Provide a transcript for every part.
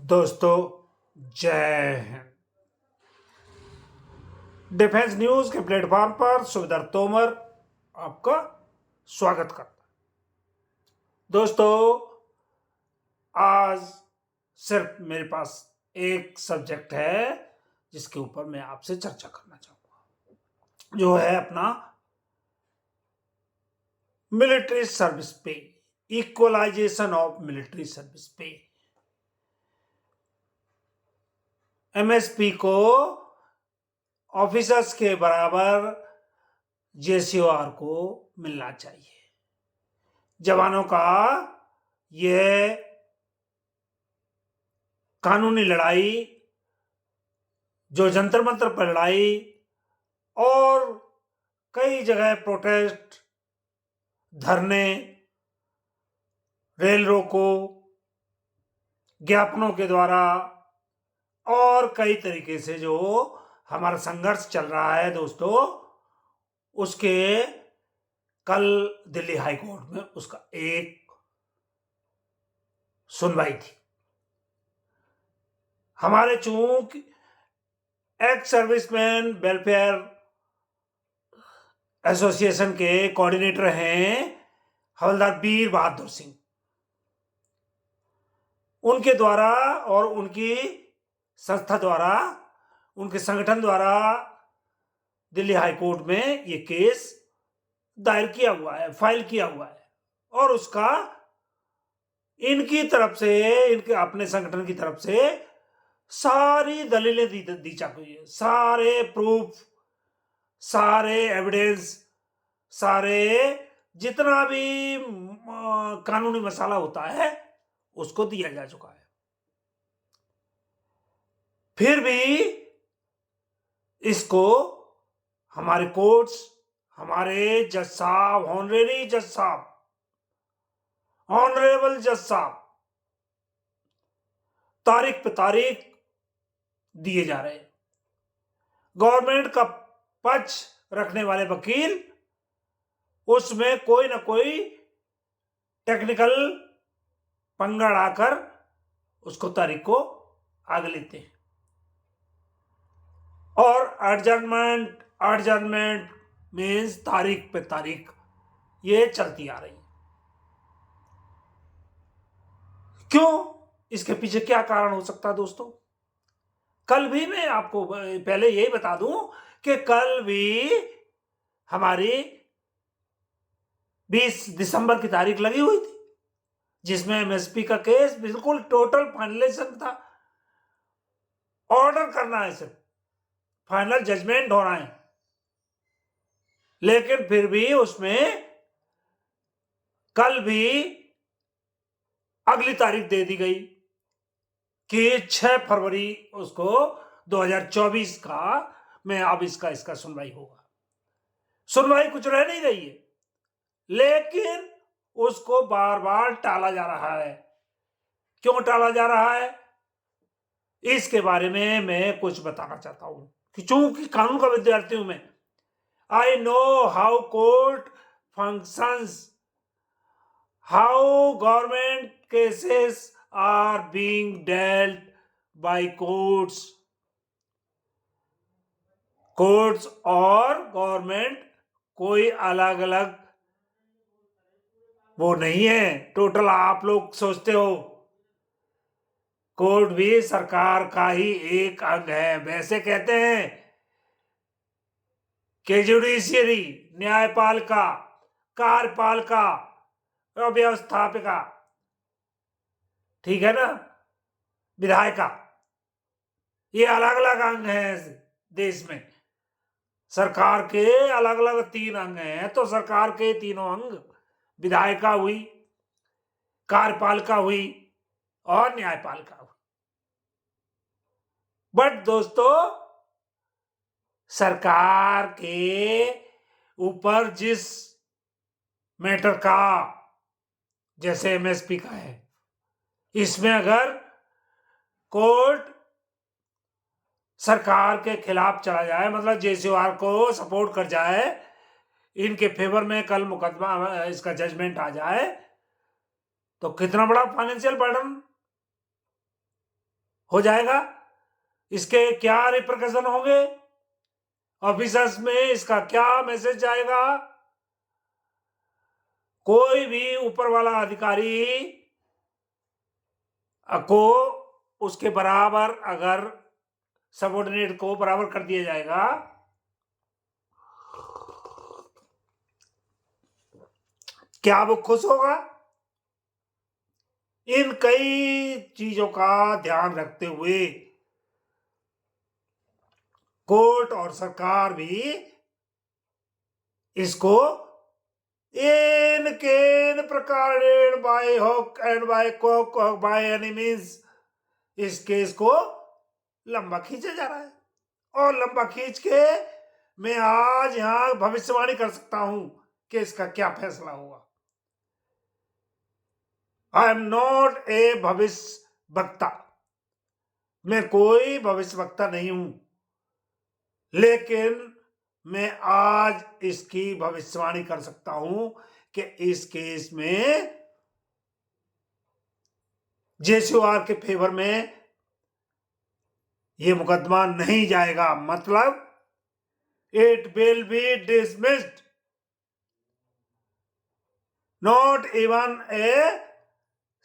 दोस्तों, जय Hind. Defence news के प्लेटफॉर्म पर सुखदर तोमर आपका स्वागत करता है। दोस्तों, आज सिर्फ मेरे पास एक सब्जेक्ट है जिसके ऊपर मैं आपसे चर्चा करना चाहूंगा, जो है अपना मिलिट्री सर्विस पे, इक्वलाइजेशन ऑफ मिलिट्री सर्विस पे। एमएसपी को ऑफिसर्स के बराबर जेसीओआर को मिलना चाहिए। जवानों का यह कानूनी लड़ाई, जो जंतर मंतर पर लड़ाई और कई जगह प्रोटेस्ट, धरने, रेल रोको, ज्ञापनों के द्वारा और कई तरीके से जो हमारा संघर्ष चल रहा है दोस्तों, उसके कल दिल्ली हाई कोर्ट में उसका एक सुनवाई थी। हमारे चूंकि एक्स सर्विसमैन वेलफेयर एसोसिएशन के कोऑर्डिनेटर हैं हवलदार वीर बहादुर सिंह, उनके द्वारा और उनकी संस्था द्वारा, उनके संगठन द्वारा दिल्ली हाई कोर्ट में ये केस दायर किया हुआ है, फाइल किया हुआ है, और उसका इनकी तरफ से, इनके अपने संगठन की तरफ से सारी दलीलें दी जा गई है, सारे प्रूफ, सारे एविडेंस, सारे जितना भी कानूनी मसाला होता है उसको दिया जा चुका है। फिर भी इसको हमारे कोर्ट्स, हमारे जज साहब, ऑनरेरी जज साहब, ऑनरेबल जज साहब, तारीख पे तारीख दिए जा रहे हैं। गवर्नमेंट का पक्ष रखने वाले वकील उसमें कोई ना कोई टेक्निकल पंगा डालकर उसको तारीख को आगे लेते हैं, और एडजर्नमेंट मीन्स तारीख पे तारीख ये चलती आ रही है। क्यों? इसके पीछे क्या कारण हो सकता है दोस्तों? कल भी मैं आपको पहले यही बता दूं कि कल भी हमारी 20 दिसंबर की तारीख लगी हुई थी, जिसमें एमएसपी का केस बिल्कुल टोटल फाइनलाइजेशन था। ऑर्डर करना है, सिर्फ फाइनल जजमेंट होना है, लेकिन फिर भी उसमें कल भी अगली तारीख दे दी गई कि 6 फरवरी उसको 2024 का में अब इसका सुनवाई होगा। सुनवाई कुछ रह नहीं गई है, लेकिन उसको बार बार टाला जा रहा है। क्यों टाला जा रहा है, इसके बारे में मैं कुछ बताना चाहता हूं कि चूंकि कानून का विद्यार्थी हूं मैं, I know how court functions, how government cases are being dealt by courts और गवर्नमेंट कोई अलग अलग वो नहीं है। टोटल आप लोग सोचते हो कोर्ट भी सरकार का ही एक अंग है। वैसे कहते हैं कि जुडिशियरी, न्यायपालिका, कार्यपालिका, व्यवस्थापिका, ठीक है ना, विधायिका, ये अलग अलग अंग हैं देश में। सरकार के अलग अलग 3 अंग हैं, तो सरकार के तीनों अंग, विधायिका हुई, कार्यपालिका हुई और न्यायपालिका हुई। बट दोस्तों, सरकार के ऊपर जिस मैटर का, जैसे एमएसपी का है, इसमें अगर कोर्ट सरकार के खिलाफ चला जाए, मतलब जेसीओआर को सपोर्ट कर जाए, इनके फेवर में कल मुकदमा, इसका जजमेंट आ जाए, तो कितना बड़ा फाइनेंशियल बर्डन हो जाएगा। इसके क्या रिप्रकशन होंगे, ऑफिसर्स में इसका क्या मैसेज जाएगा? कोई भी ऊपर वाला अधिकारी को उसके बराबर अगर सबऑर्डिनेट को बराबर कर दिया जाएगा, क्या वो खुश होगा? इन कई चीजों का ध्यान रखते हुए कोर्ट और सरकार भी इसको इन केन प्रकारेण बाय हॉक एंड बाय कॉक बाय एनी मींस इस केस को लंबा खींचा जा रहा है। और लंबा खींच के मैं आज यहां भविष्यवाणी कर सकता हूं कि इसका क्या फैसला होगा। आई एम नॉट ए भविष्य वक्ता, मैं कोई भविष्य वक्ता नहीं हूं, लेकिन मैं आज इसकी भविष्यवाणी कर सकता हूं कि इस केस में जेसीओआर के फेवर में यह मुकदमा नहीं जाएगा, मतलब it will be dismissed, not even a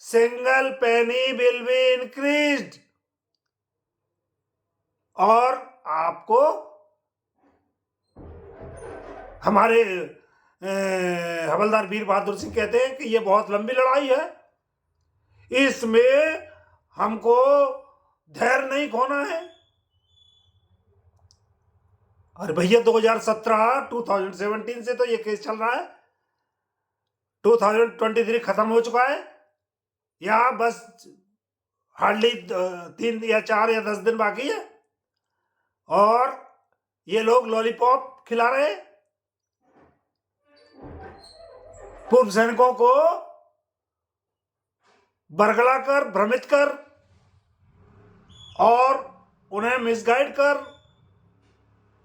single penny will be increased. और आपको हमारे हवलदार वीर बहादुर सिंह कहते हैं कि यह बहुत लंबी लड़ाई है, इसमें हमको धैर्य नहीं खोना है। अरे भैया 2017 से तो ये केस चल रहा है, 2023 खत्म हो चुका है, या बस हार्डली 3 या 4 या 10 दिन बाकी है और ये लोग लॉलीपॉप खिला रहे हैं पूर्व सैनिकों को, बरगला कर, भ्रमित कर और उन्हें मिसगाइड कर,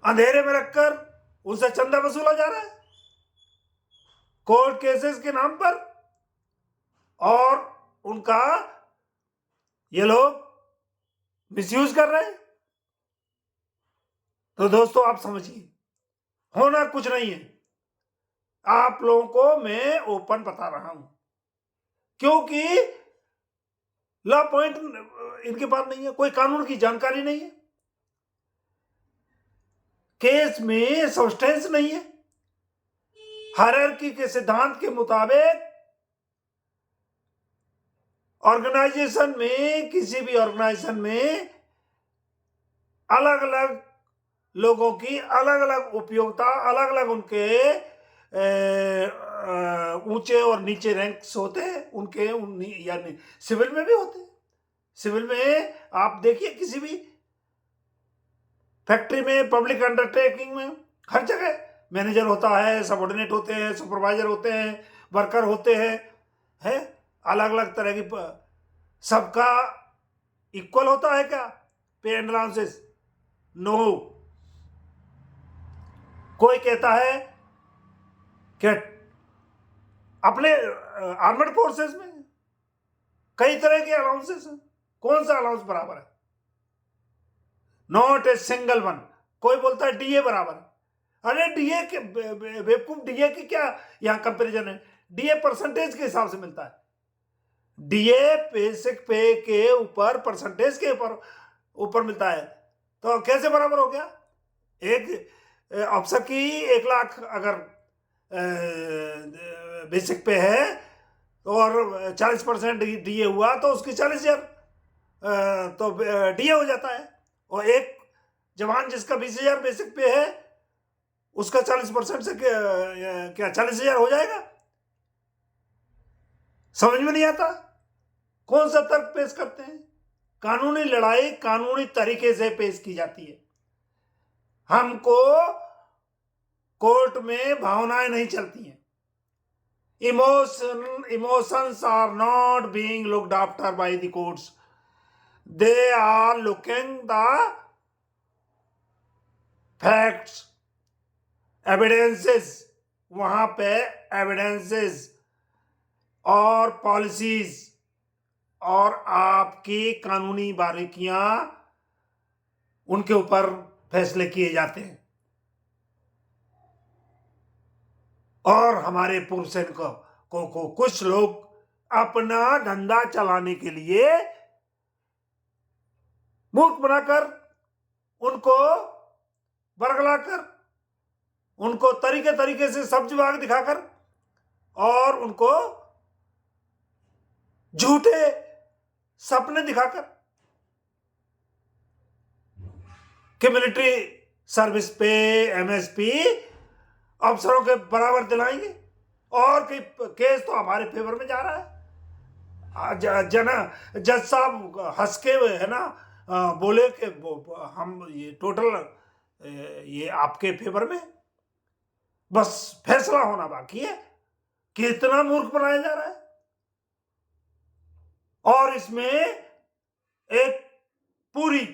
अंधेरे में रखकर उनसे चंदा वसूला जा रहा है कोर्ट केसेस के नाम पर, और उनका ये लोग मिसयूज कर रहे हैं। तो दोस्तों आप समझिए, होना कुछ नहीं है। आप लोगों को मैं ओपन बता रहा हूं क्योंकि लॉ पॉइंट इनके पास नहीं है, कोई कानून की जानकारी नहीं है, केस में सब्सटेंस नहीं है। हायरार्की के सिद्धांत के मुताबिक ऑर्गेनाइजेशन में, किसी भी ऑर्गेनाइजेशन में अलग अलग लोगों की अलग अलग उपयोगिता, अलग अलग उनके ऊंचे और नीचे रैंक्स होते हैं उनके, यानी सिविल में भी होते हैं। सिविल में आप देखिए, किसी भी फैक्ट्री में, पब्लिक अंडरटेकिंग में, हर जगह मैनेजर होता है, सबऑर्डिनेट होते हैं, सुपरवाइजर होते हैं, वर्कर होते हैं, अलग अलग तरह की। सबका इक्वल होता है क्या पे एंड अलाउंसेस? नो। कोई कहता है कि अपने आर्मड फोर्सेस में कई तरह के अलाउंसेस हैं, कौन सा अलाउंस बराबर है? Not a single one. कोई बोलता है डीए बराबर है। अरे डीए के बेवकूफ, डीए की क्या यहां कंपैरिजन है? डीए परसेंटेज के हिसाब से मिलता है। डीए बेसिक पे के ऊपर, परसेंटेज के ऊपर मिलता है, तो कैसे बराबर हो गया? एक अफसर की 1 लाख अगर बेसिक पे है और 40% डीए हुआ तो उसकी 40,000 तो डीए हो जाता है। और एक जवान जिसका 20,000 बेसिक पे है उसका 40% से क्या 40,000 हो जाएगा? समझ में नहीं आता। कौन सा तर्क पेश करते हैं? कानूनी लड़ाई कानूनी तरीके से पेश की जाती है। हमको कोर्ट में भावनाएं नहीं चलती हैं। Emotions are not being looked after by the courts. They are looking the facts, evidences, वहां पे evidences और policies और आपकी कानूनी बारीकियां उनके ऊपर फैसले किए जाते हैं। और हमारे पूर्व सैनिकों को कुछ लोग अपना धंधा चलाने के लिए मूर्ख बनाकर, उनको बरगलाकर, उनको तरीके तरीके से सब्जी बाग दिखाकर और उनको झूठे सपने दिखाकर कि मिलिट्री सर्विस पे एमएसपी अफसरों के बराबर दिलाएंगे, और केस तो हमारे फेवर में जा रहा है। जज साहब हंस के है ना बोले कि हम ये टोटल ये आपके फेवर में, बस फैसला होना बाकी है। कितना मूर्ख बनाया जा रहा है। और इसमें एक पूरी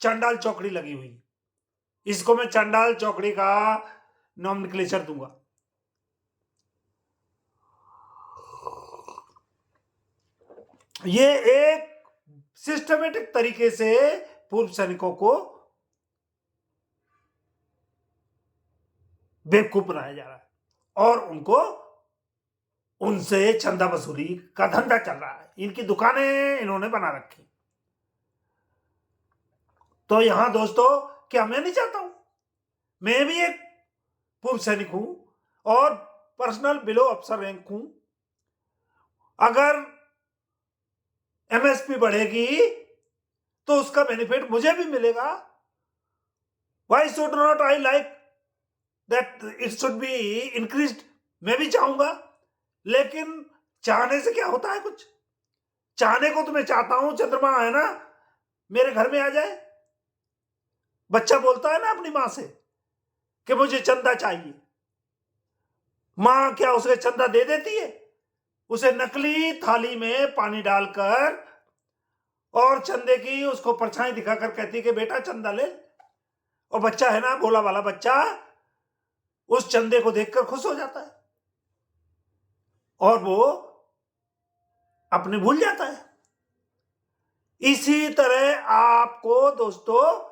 चंडाल चौकड़ी लगी हुई। इसको मैं चंडाल चौकड़ी का नॉमेनक्लेचर दूंगा। ये एक सिस्टमेटिक तरीके से पूर्व सैनिकों को बेवकूफ बनाया जा रहा है और उनको उनसे चंदा वसूली का धंधा चल रहा है। इनकी दुकानें इन्होंने बना रखी। तो यहां दोस्तों, क्या मैं नहीं चाहता हूं, मैं भी एक पूर्व सैनिक हूं और पर्सनल बिलो अफसर रैंक हूं। अगर एमएसपी बढ़ेगी तो उसका बेनिफिट मुझे भी मिलेगा। Why should not I like that it should be increased? मैं भी चाहूंगा, लेकिन चाहने से क्या होता है? कुछ चाहने को तो मैं चाहता हूं चंद्रमा है ना मेरे घर में आ जाए। बच्चा बोलता है ना अपनी मां से कि मुझे चंदा चाहिए, मां क्या उसे चंदा दे देती है? उसे नकली थाली में पानी डालकर और चंदे की उसको परछाई दिखाकर कहती है कि बेटा चंदा ले। और बच्चा है ना, भोला वाला बच्चा, उस चंदे को देखकर खुश हो जाता है और वो अपने भूल जाता है। इसी तरह आपको दोस्तों,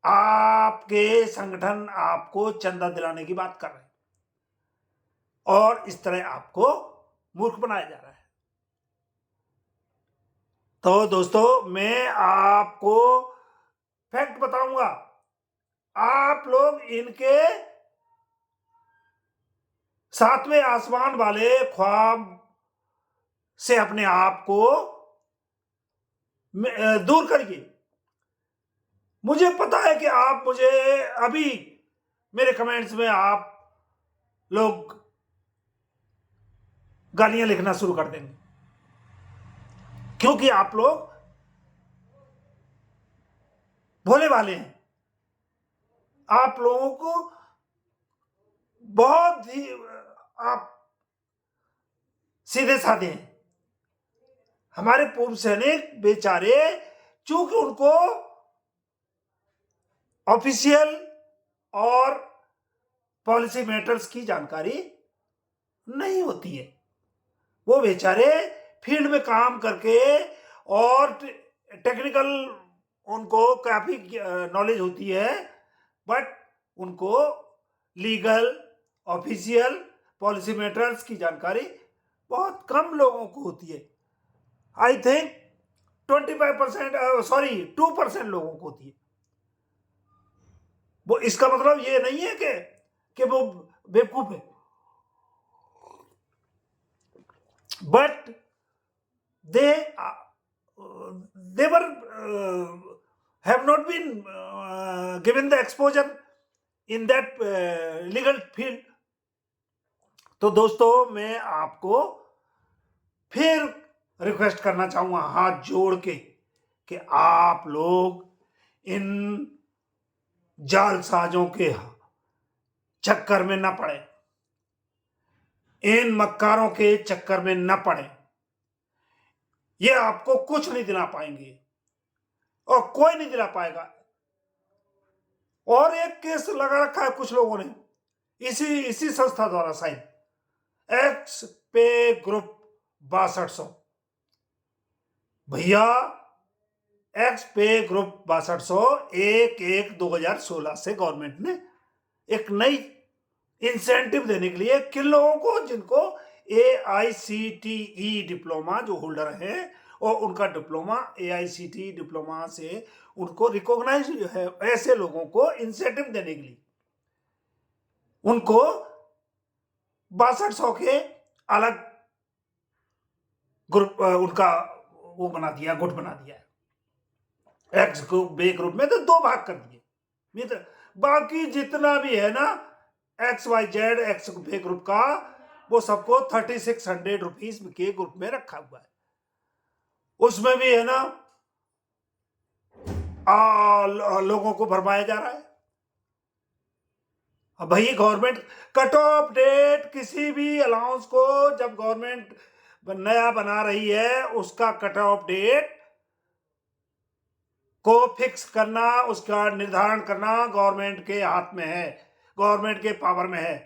आपके संगठन आपको चंदा दिलाने की बात कर रहे हैं और इस तरह आपको मूर्ख बनाया जा रहा है। तो दोस्तों, मैं आपको फैक्ट बताऊंगा। आप लोग इनके सातवें आसमान वाले ख्वाब से अपने आप को दूर करिए। मुझे पता है कि आप मुझे अभी मेरे कमेंट्स में आप लोग गालियां लिखना शुरू कर देंगे, क्योंकि आप लोग भोले वाले हैं। आप लोगों को बहुत ही आप सीधे साधे हैं। हमारे पूर्व सैनिक बेचारे, चूंकि उनको ऑफिशियल और पॉलिसी मैटर्स की जानकारी नहीं होती है, वो बेचारे फील्ड में काम करके और टेक्निकल उनको काफी नॉलेज होती है, बट उनको लीगल ऑफिशियल पॉलिसी मैटर्स की जानकारी बहुत कम लोगों को होती है। आई थिंक 25% 2% लोगों को होती है। वो इसका मतलब ये नहीं है कि वो बेवकूफ है, but they were have not been given the exposure in that legal field. तो दोस्तों, मैं आपको फिर रिक्वेस्ट करना चाहूंगा हाथ जोड़ के कि आप लोग इन जालसाजों के चक्कर में न पड़े, इन मक्कारों के चक्कर में न पड़े। ये आपको कुछ नहीं दिला पाएंगे और कोई नहीं दिला पाएगा। और एक केस लगा रखा है कुछ लोगों ने इसी संस्था द्वारा, साइन एक्स पे ग्रुप 6200, भैया एक्स पे ग्रुप 6200 1/1/2016 से गवर्नमेंट ने एक नई इंसेंटिव देने के लिए किन लोगों को, जिनको AICTE डिप्लोमा जो होल्डर हैं और उनका डिप्लोमा AICTE डिप्लोमा से उनको रिकॉग्नाइज है, ऐसे लोगों को इंसेंटिव देने के लिए उनको 6200 के अलग ग्रुप उनका वो बना दिया, गुट बना दिया है। एक्स ग्रुप बे ग्रुप में तो 2 भाग कर दिए, तो बाकी जितना भी है ना XYZ एक्स बे ग्रुप का, वो सबको 3600 रुपीज के ग्रुप में रखा हुआ है। उसमें भी है ना लोगों को भरमाया जा रहा है। अब भाई गवर्नमेंट कट ऑफ डेट, किसी भी अलाउंस को जब गवर्नमेंट नया बना रही है, उसका कट ऑफ डेट को फिक्स करना, उसका निर्धारण करना गवर्नमेंट के हाथ में है, गवर्नमेंट के पावर में है।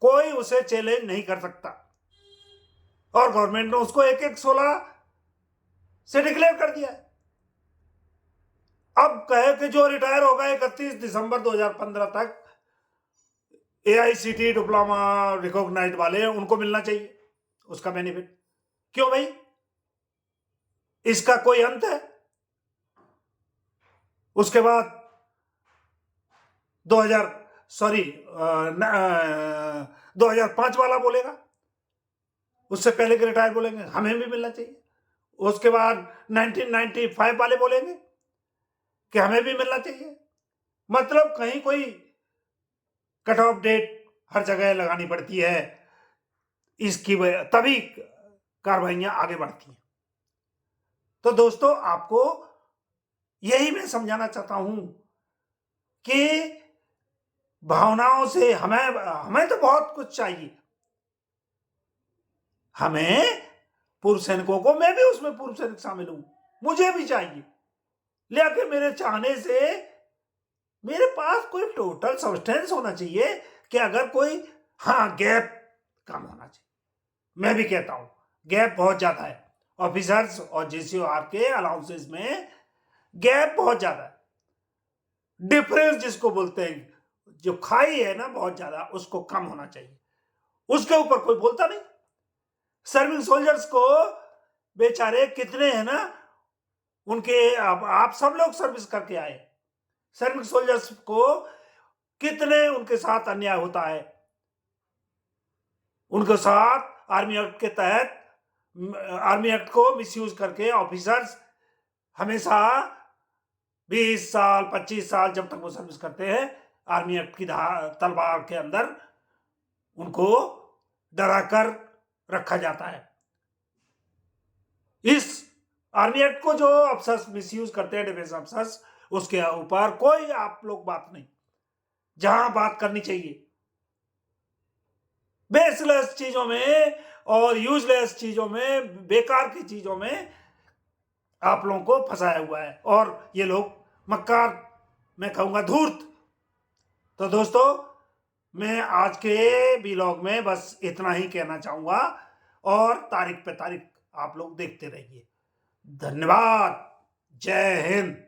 कोई उसे चैलेंज नहीं कर सकता। और गवर्नमेंट ने उसको 1/1/16 से डिक्लेयर कर दिया है। अब कहे कि जो रिटायर होगा 31 दिसंबर 2015 तक AICTE डिप्लोमा रिकॉग्नाइज्ड वाले, उनको मिलना चाहिए उसका बेनिफिट। क्यों भाई, इसका कोई अंत है? उसके बाद 2005 वाला बोलेगा, उससे पहले के रिटायर बोलेंगे हमें भी मिलना चाहिए। उसके बाद 1995 वाले बोलेंगे कि हमें भी मिलना चाहिए। मतलब कहीं कोई कट ऑफ डेट हर जगह लगानी पड़ती है, इसकी वजह तभी कार्रवाइयां आगे बढ़ती हैं। तो दोस्तों, आपको यही मैं समझाना चाहता हूं कि भावनाओं से हमें तो बहुत कुछ चाहिए। हमें पूर्व सैनिकों को, मैं भी उसमें पूर्व सैनिक शामिल हूं, मुझे भी चाहिए, लेकिन मेरे चाहने से मेरे पास कोई टोटल सब्सटेंस होना चाहिए कि अगर कोई, हाँ, गैप कम होना चाहिए। मैं भी कहता हूं गैप बहुत ज्यादा है, ऑफिसर्स और JCOR के अलाउंसेस में गैप बहुत ज्यादा है। डिफरेंस जिसको बोलते हैं, जो खाई है ना बहुत ज्यादा, उसको कम होना चाहिए। उसके ऊपर कोई बोलता नहीं। सर्विंग सोल्जर्स को बेचारे कितने हैं ना, उनके आप सब लोग सर्विस करके आए, सर्विंग सोल्जर्स को कितने उनके साथ अन्याय होता है। उनके साथ आर्मी एक्ट के तहत, आर्मी एक्ट को मिसयूज करके ऑफिसर्स हमेशा 20 साल 25 साल जब तक वो सर्विस करते हैं, आर्मी एक्ट की तलवार के अंदर उनको डरा कर रखा जाता है। इस आर्मी एक्ट को जो अफसर्स मिसयूज करते हैं, डिफेंस अफसर्स, उसके ऊपर कोई आप लोग बात नहीं। जहां बात करनी चाहिए बेसलेस चीजों में और यूजलेस चीजों में, बेकार की चीजों में आप लोगों को फंसाया हुआ है, और ये लोग मक्कार, मैं कहूंगा धूर्त। तो दोस्तों, मैं आज के व्लॉग में बस इतना ही कहना चाहूंगा, और तारीख पे तारीख आप लोग देखते रहिए। धन्यवाद। जय हिंद।